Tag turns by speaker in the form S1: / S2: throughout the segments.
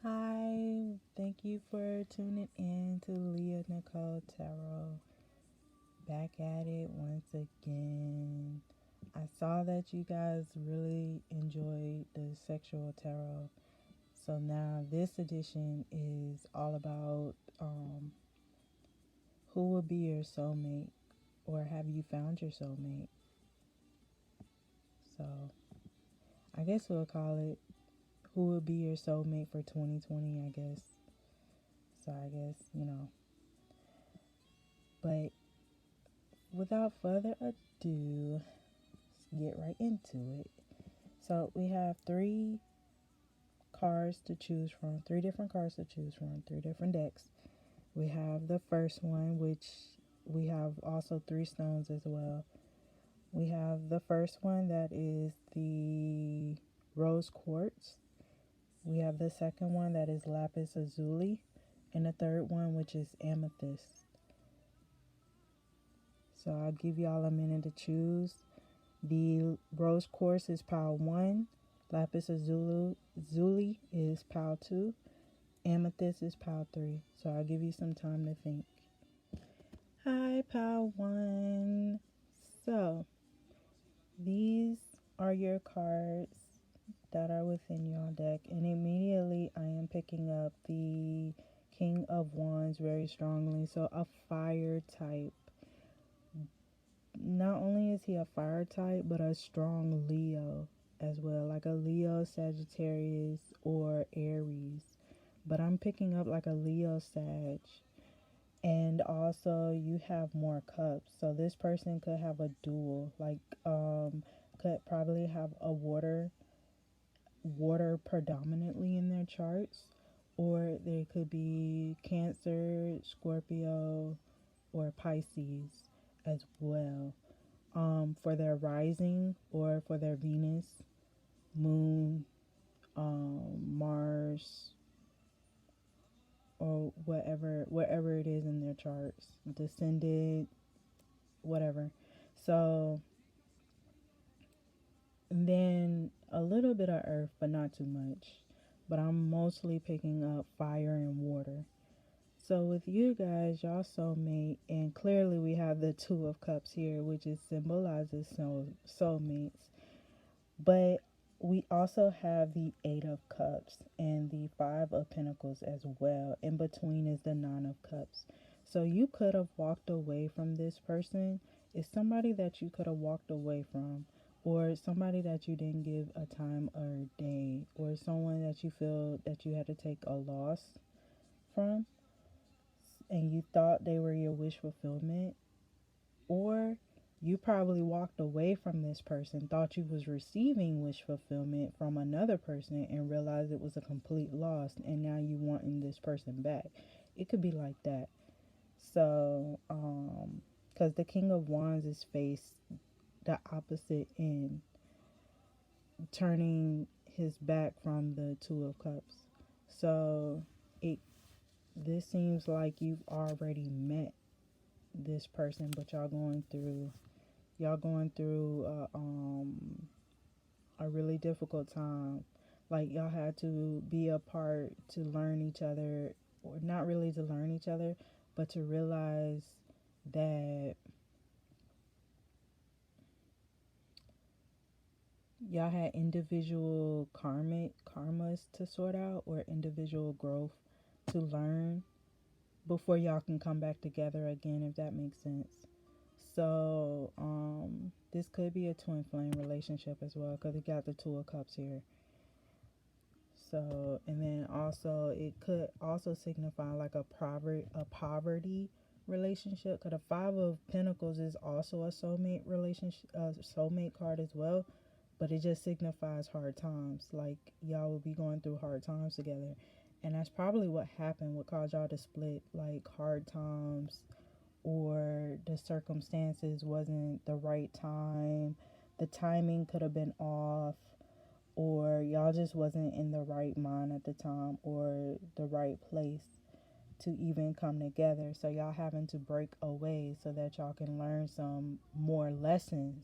S1: Hi, thank you for tuning in to Leah Nicole Tarot. Back at it once again. I saw that you guys really enjoyed the sexual tarot. So now this edition is all about who will be your soulmate, or have you found your soulmate? So I guess we'll call it who will be your soulmate for 2020, I guess. So I guess. But without further ado, let's get right into it. So we have three cards to choose from, three different cards to choose from, three different decks. We have the first one, which we have also three stones as well. We have the first one that is the rose quartz. We have the second one that is lapis azuli, and the third one, which is amethyst. So I'll give y'all a minute to choose. The rose quartz is pile 1, lapis azuli is pile 2, amethyst is pile 3. So I'll give you some time to think. Hi, pile 1. So these are your cards that are within your deck, and immediately I am picking up the King of Wands very strongly. So a fire type. Not only is he a fire type, but a strong Leo as well, like a Leo, Sagittarius, or Aries. But I'm picking up like a Leo, Sag. And also you have more cups. So this person could have a dual, like could probably have a water predominantly in their charts, or they could be Cancer, Scorpio, or Pisces as well. For their rising, or for their Venus, Moon, Mars, or wherever it is in their charts, descendant, whatever. So then a little bit of earth, but not too much. But I'm mostly picking up fire and water. So with you guys, y'all soulmate, and clearly we have the Two of Cups here, which is symbolizes soulmates. But we also have the Eight of Cups and the Five of Pentacles as well. In between is the Nine of Cups. So you could have walked away from this person. It's somebody that you could have walked away from, or somebody that you didn't give a time or day, or someone that you feel that you had to take a loss from, and you thought they were your wish fulfillment. Or you probably walked away from this person, thought you was receiving wish fulfillment from another person, and realized it was a complete loss, and now you wanting this person back. It could be like that. So because the King of Wands is faced the opposite end, turning his back from the Two of Cups. So it this seems like you've already met this person, but y'all going through a really difficult time. Like y'all had to be apart to learn each other, or not really to learn each other, but to realize that y'all had individual karmas to sort out, or individual growth to learn before y'all can come back together again, if that makes sense. So this could be a twin flame relationship as well, because we got the Two of Cups here. So, and then also it could also signify like a poverty relationship, because the Five of Pentacles is also a soulmate relationship, soulmate card as well, but it just signifies hard times. Like y'all will be going through hard times together, and that's probably what happened, what caused y'all to split, like hard times, or the circumstances wasn't the right time, the timing could have been off, or y'all just wasn't in the right mind at the time, or the right place to even come together. So y'all having to break away so that y'all can learn some more lessons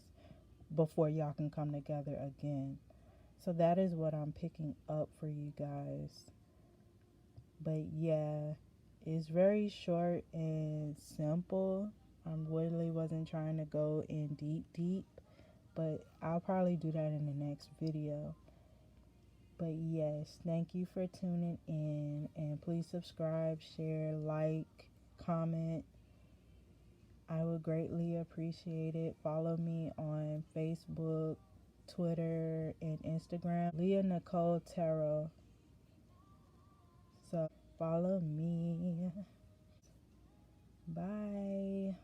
S1: before y'all can come together again. So that is what I'm picking up for you guys. But yeah, it's very short and simple. I really wasn't trying to go in deep, but I'll probably do that in the next video. But yes, thank you for tuning in, and please subscribe, share, like, comment. I would greatly appreciate it. Follow me on Facebook, Twitter, and Instagram. Leah Nicole Tarot. So follow me. Bye.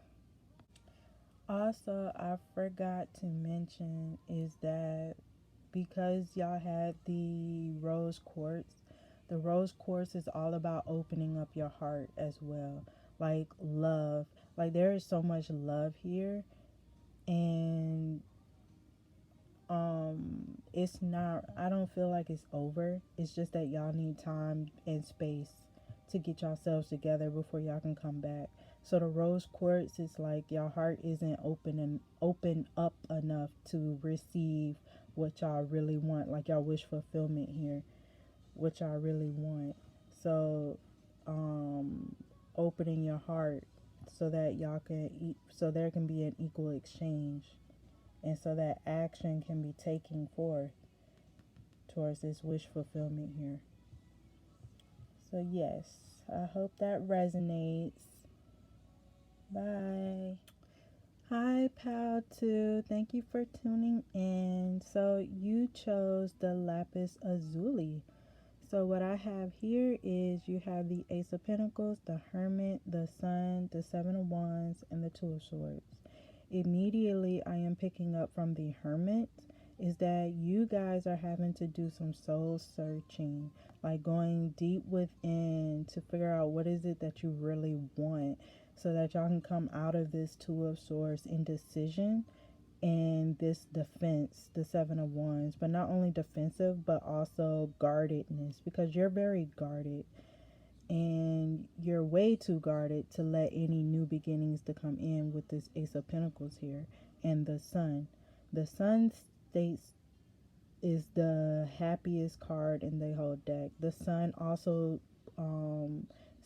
S1: Also, I forgot to mention is that because y'all had the rose quartz, the rose quartz is all about opening up your heart as well. Like love. Like there is so much love here, and it's not, I don't feel like it's over. It's just that y'all need time and space to get yourselves together before y'all can come back. So the rose quartz is like your heart isn't open up enough to receive what y'all really want, like y'all wish fulfillment here, what y'all really want. So opening your heart so that y'all can eat, so there can be an equal exchange, and so that action can be taken forth towards this wish fulfillment here. So yes, I hope that resonates. Bye. Hi, pal 2. Thank you for tuning in. So you chose the Lapis Azuli. So what I have here is you have the Ace of Pentacles, the Hermit, the Sun, the Seven of Wands, and the Two of Swords. Immediately I am picking up from the Hermit is that you guys are having to do some soul searching, like going deep within to figure out what is it that you really want, so that y'all can come out of this Two of Swords indecision and this defense, the Seven of Wands. But not only defensive, but also guardedness, because you're very guarded and you're way too guarded to let any new beginnings to come in with this Ace of Pentacles here. And the Sun. The Sun states is the happiest card in the whole deck. The Sun also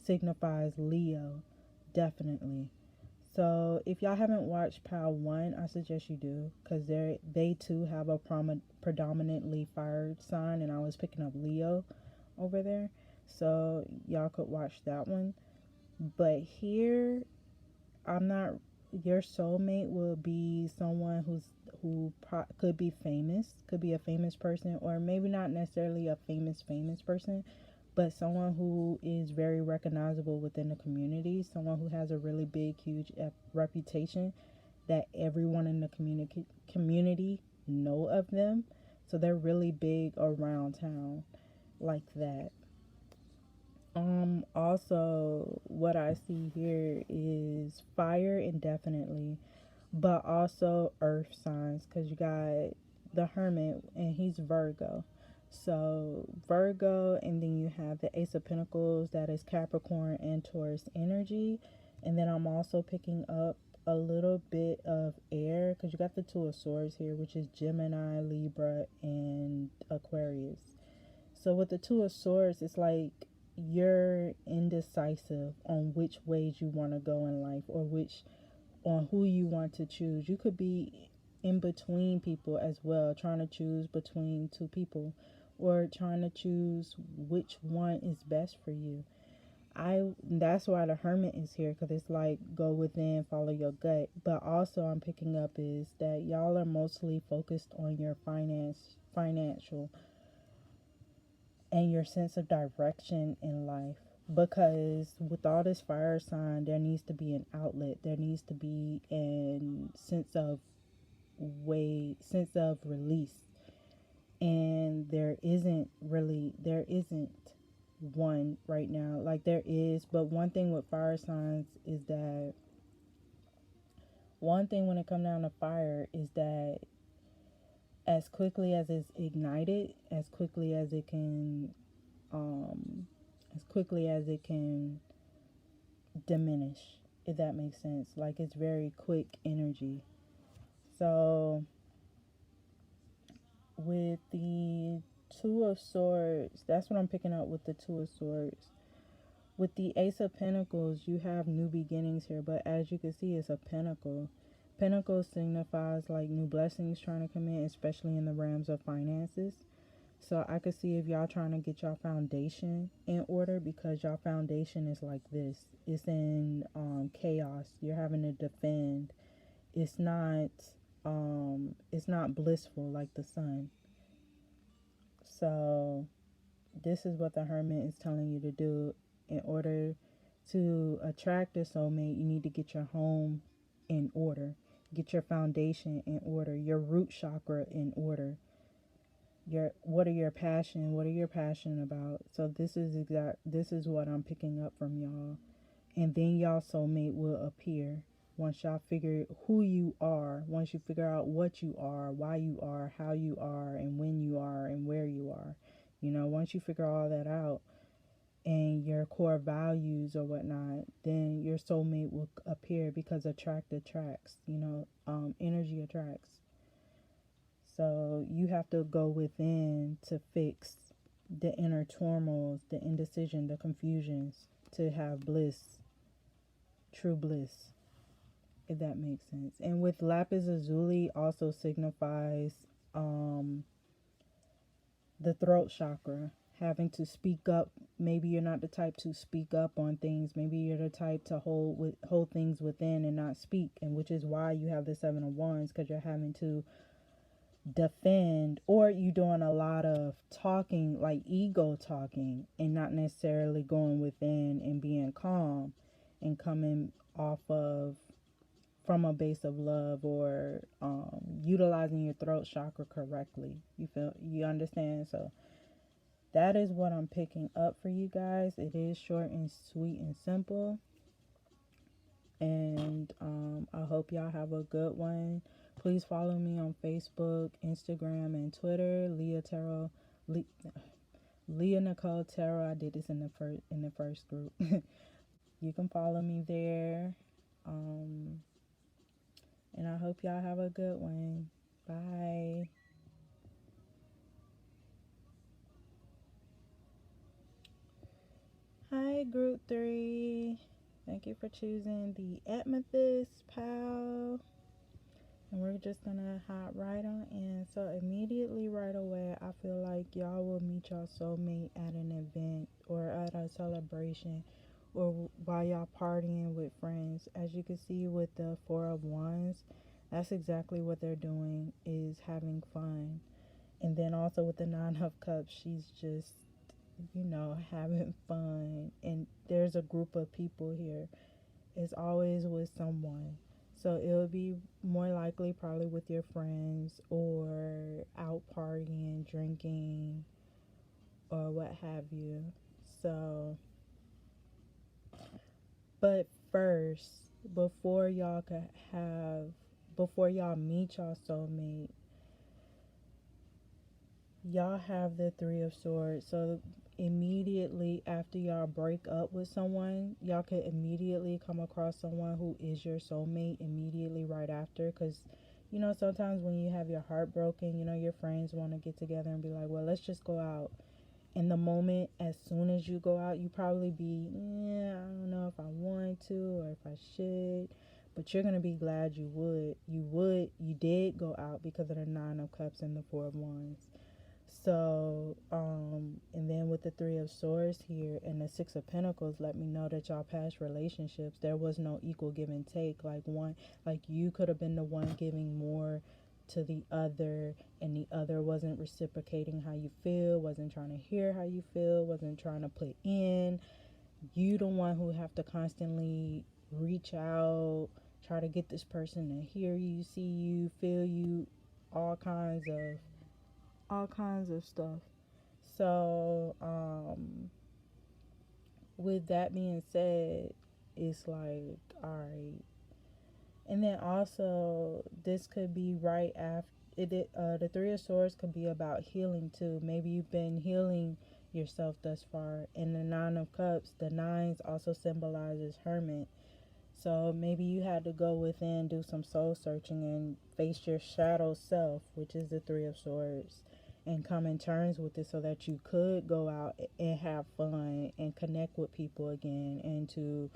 S1: signifies Leo, definitely. So if y'all haven't watched Pal 1, I suggest you do, because they too have a predominantly fire sign, and I was picking up Leo over there. So y'all could watch that one. But here, I'm not, your soulmate will be someone could be famous, could be a famous person, or maybe not necessarily a famous person, but someone who is very recognizable within the community, someone who has a really big, huge reputation that everyone in the community know of them. So they're really big around town like that. Also, what I see here is fire indefinitely, but also earth signs, because you got the Hermit and he's Virgo. So Virgo, and then you have the Ace of Pentacles, that is Capricorn and Taurus energy. And then I'm also picking up a little bit of air, because you got the Two of Swords here, which is Gemini, Libra, and Aquarius. So with the Two of Swords, it's like you're indecisive on which ways you want to go in life, or on who you want to choose. You could be in between people as well, trying to choose between two people, or trying to choose which one is best for you. That's why the Hermit is here, because it's like go within, follow your gut. But also I'm picking up is that y'all are mostly focused on your financial and your sense of direction in life, because with all this fire sign, there needs to be an outlet, there needs to be a sense of release, and there isn't one right now. Like there is, but one thing with fire signs is that one thing when it comes down to fire is that as quickly as it's ignited, as quickly as it can diminish, if that makes sense. Like it's very quick energy. So with the Two of Swords, that's what I'm picking up with the Two of Swords. With the Ace of Pentacles, you have new beginnings here, but as you can see, it's a pentacle. Pentacle signifies like new blessings trying to come in, especially in the realms of finances. So I could see if y'all trying to get y'all foundation in order, because y'all foundation is like this. It's in chaos. You're having to defend. It's not blissful like the sun. So this is what the Hermit is telling you to do. In order to attract a soulmate, you need to get your home in order. Get your foundation in order. Your root chakra in order. What are your passion? What are you passionate about? So this is what I'm picking up from y'all. And then y'all soulmate will appear. Once y'all figure who you are, once you figure out what you are, why you are, how you are, and when you are, and where you are, once you figure all that out, and your core values or whatnot, then your soulmate will appear, because attract attracts, energy attracts. So you have to go within to fix the inner turmoils, the indecision, the confusions, to have bliss, true bliss, if that makes sense. And with Lapis Azuli also signifies the throat chakra, having to speak up. Maybe you're not the type to speak up on things. Maybe you're the type to hold things within and not speak, and which is why you have the Seven of Wands, because you're having to defend, or you doing a lot of talking, like ego talking, and not necessarily going within and being calm and coming off of from a base of love, or utilizing your throat chakra correctly. You understand? So that is what I'm picking up for you guys. It is short and sweet and simple. And I hope y'all have a good one. Please follow me on Facebook, Instagram, and Twitter. Leah Nicole Tarot. I did this in the first group. You can follow me there. And I hope y'all have a good one. Bye. Hi, Group 3. Thank you for choosing the Amethyst, pal. And we're just gonna hop right on in. So immediately right away, I feel like y'all will meet y'all soulmate at an event or at a celebration, or while y'all partying with friends. As you can see with the Four of Wands, that's exactly what they're doing, is having fun. And then also with the Nine of Cups, she's just, having fun. And there's a group of people here. It's always with someone. So it would be more likely probably with your friends, or out partying, drinking, or what have you. So, but first, before y'all meet y'all soulmate, y'all have the Three of Swords. So immediately after y'all break up with someone, y'all could immediately come across someone who is your soulmate immediately right after. Because sometimes when you have your heart broken, your friends want to get together and be like, well, let's just go out. In the moment, as soon as you go out, you probably be, I don't know if I want to or if I should, but you're going to be glad you did go out, because of the Nine of Cups and the Four of Wands. So, and then with the Three of Swords here and the Six of Pentacles, let me know that y'all past relationships, there was no equal give and take. Like you could have been the one giving more to the other, and the other wasn't reciprocating how you feel, wasn't trying to hear how you feel, wasn't trying to put in. You the one who have to constantly reach out, try to get this person to hear you, see you, feel you, all kinds of stuff. So, with that being said, it's like, all right. And then also, this could be right after it. The Three of Swords could be about healing too. Maybe you've been healing yourself thus far. And the Nine of Cups, the nines also symbolizes Hermit. So maybe you had to go within, do some soul searching, and face your shadow self, which is the Three of Swords. and come in terms with it so that you could go out and have fun and connect with people again and to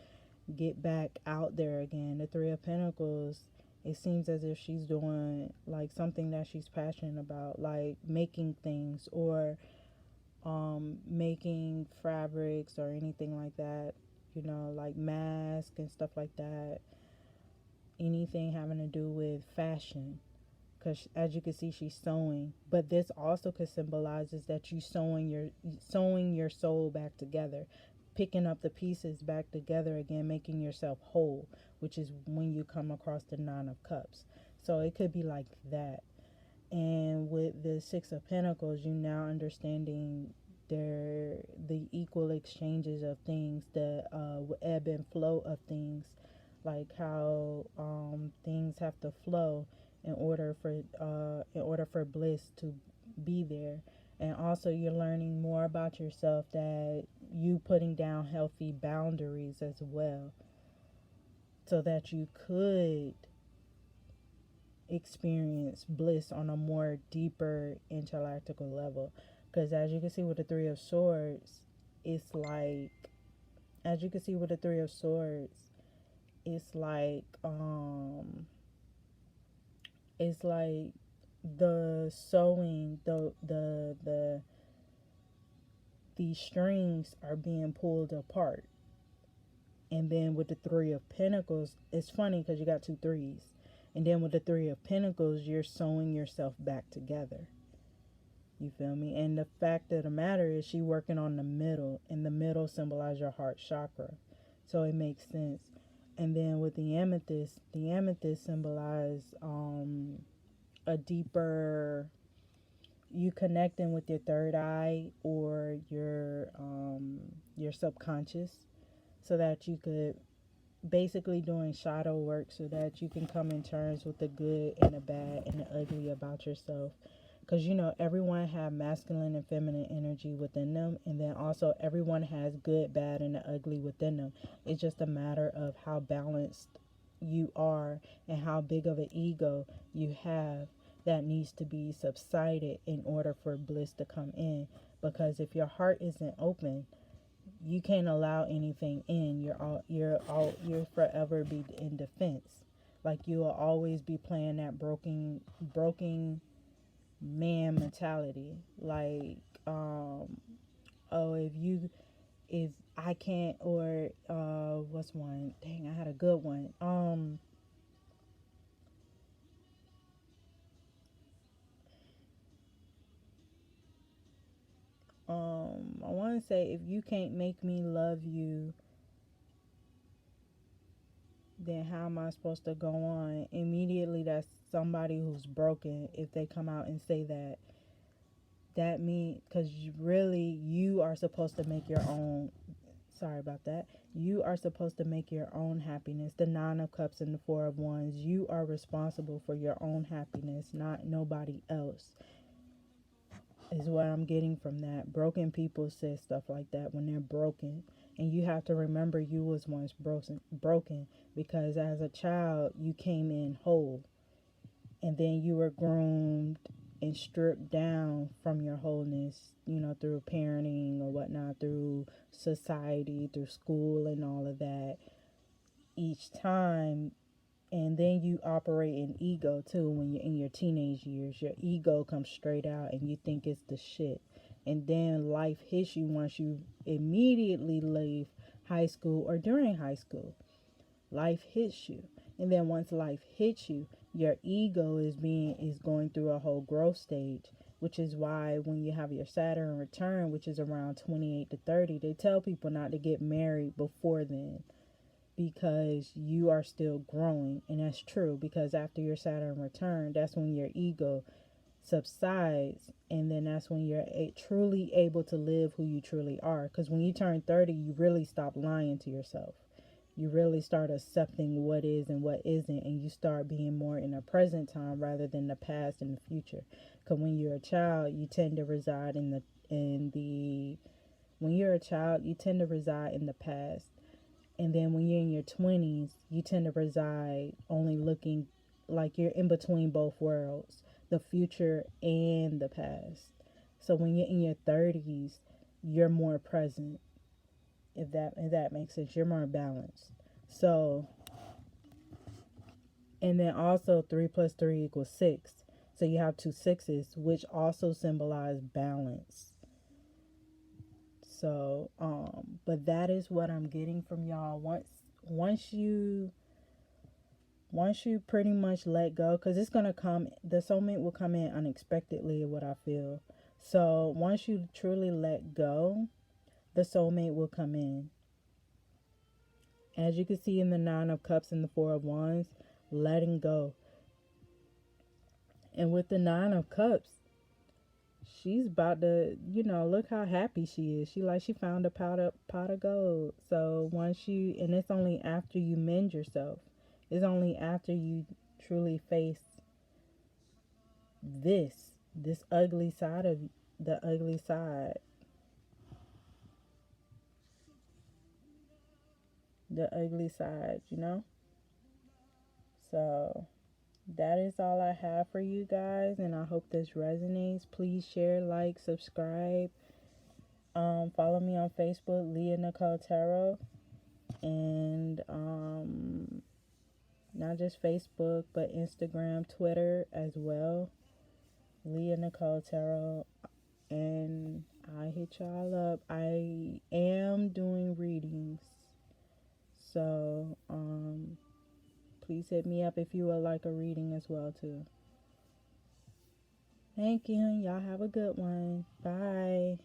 S1: get back out there again. The Three of Pentacles, it seems as if she's doing like something that she's passionate about, like making things or making fabrics or anything like that, you know, like masks and stuff like that. Anything having to do with fashion, because as you can see, she's sewing. But this also could symbolizes that you sewing your soul back together, picking up the pieces back together again, making yourself whole, which is when you come across the Nine of Cups. So it could be like that. And with the Six of Pentacles, you now understanding the equal exchanges of things, the ebb and flow of things, like how things have to flow in order for bliss to be there. And also you're learning more about yourself, that you putting down healthy boundaries as well, so that you could experience bliss on a more deeper intellectual level. Because as you can see with the Three of Swords, it's like, as you can see with the Three of Swords, it's like the sewing, the strings are being pulled apart. And then with the Three of Pentacles, it's funny because you got two threes. And then with the Three of Pentacles, you're sewing yourself back together. You feel me? And the fact of the matter is, she working on the middle, and the middle symbolizes your heart chakra. So it makes sense. And then with the amethyst symbolize a deeper, you connecting with your third eye or your subconscious, so that you could basically doing shadow work, so that you can come in terms with the good and the bad and the ugly about yourself. Because you know, everyone have masculine and feminine energy within them, and then also everyone has good, bad, and the ugly within them. It's just a matter of how balanced you are and how big of an ego you have that needs to be subsided in order for bliss to come in. Because if your heart isn't open, you can't allow anything in. You're forever be in defense. Like you will always be playing that broken man mentality. Like, oh, if I can't, or what's one? Dang, I had a good one. I want to say, if you can't make me love you, then how am I supposed to go on? Immediately, that's somebody who's broken. If they come out and say that, that means, because really you are supposed to make your own. Sorry about that. You are supposed to make your own happiness. The Nine of Cups and the Four of Wands. You are responsible for your own happiness, not nobody else. Is what I'm getting from that. Broken people say stuff like that when they're broken. And you have to remember, you was once broken, because as a child you came in whole, and then you were groomed and stripped down from your wholeness, you know, through parenting or whatnot, through society, through school and all of that each time. And then you operate in ego too. When you're in your teenage years, your ego comes straight out and you think it's the shit. And then life hits you once you immediately leave high school or during high school. Life hits you. And then once life hits you, your ego is going through a whole growth stage, which is why when you have your Saturn return, which is around 28 to 30, they tell people not to get married before then, because you are still growing. And that's true, because after your Saturn return, that's when your ego subsides, and then that's when you're truly able to live who you truly are. Because when you turn 30, you really stop lying to yourself. You really start accepting what is and what isn't, and you start being more in the present time rather than the past and the future. Because when you're a child, you tend to reside when you're a child, you tend to reside in the past. And then when you're in your 20s, you tend to reside only looking like you're in between both worlds, the future and the past. So when you're in your 30s, you're more present. If that makes sense, you're more balanced. So, and then also 3 plus 3 equals 6. So you have two sixes, which also symbolize balance. So, but that is what I'm getting from y'all. Once you once you pretty much let go, because it's gonna come, the soulmate will come in unexpectedly, what I feel. So once you truly let go, the soulmate will come in. As you can see in the Nine of Cups and the Four of Wands, letting go. And with the Nine of Cups, she's about to, look how happy she is. She found a pot of gold. So once you, and it's only after you mend yourself. It's only after you truly face this ugly side of the ugly side. The ugly side. So that is all I have for you guys, and I hope this resonates. Please share, like, subscribe. Follow me on Facebook, Leah Nicole Tarot, and not just Facebook, but Instagram, Twitter as well, Leah Nicole Tarot. And I hit y'all up. I am doing readings, so please hit me up if you would like a reading as well too. Thank you. Y'all have a good one. Bye.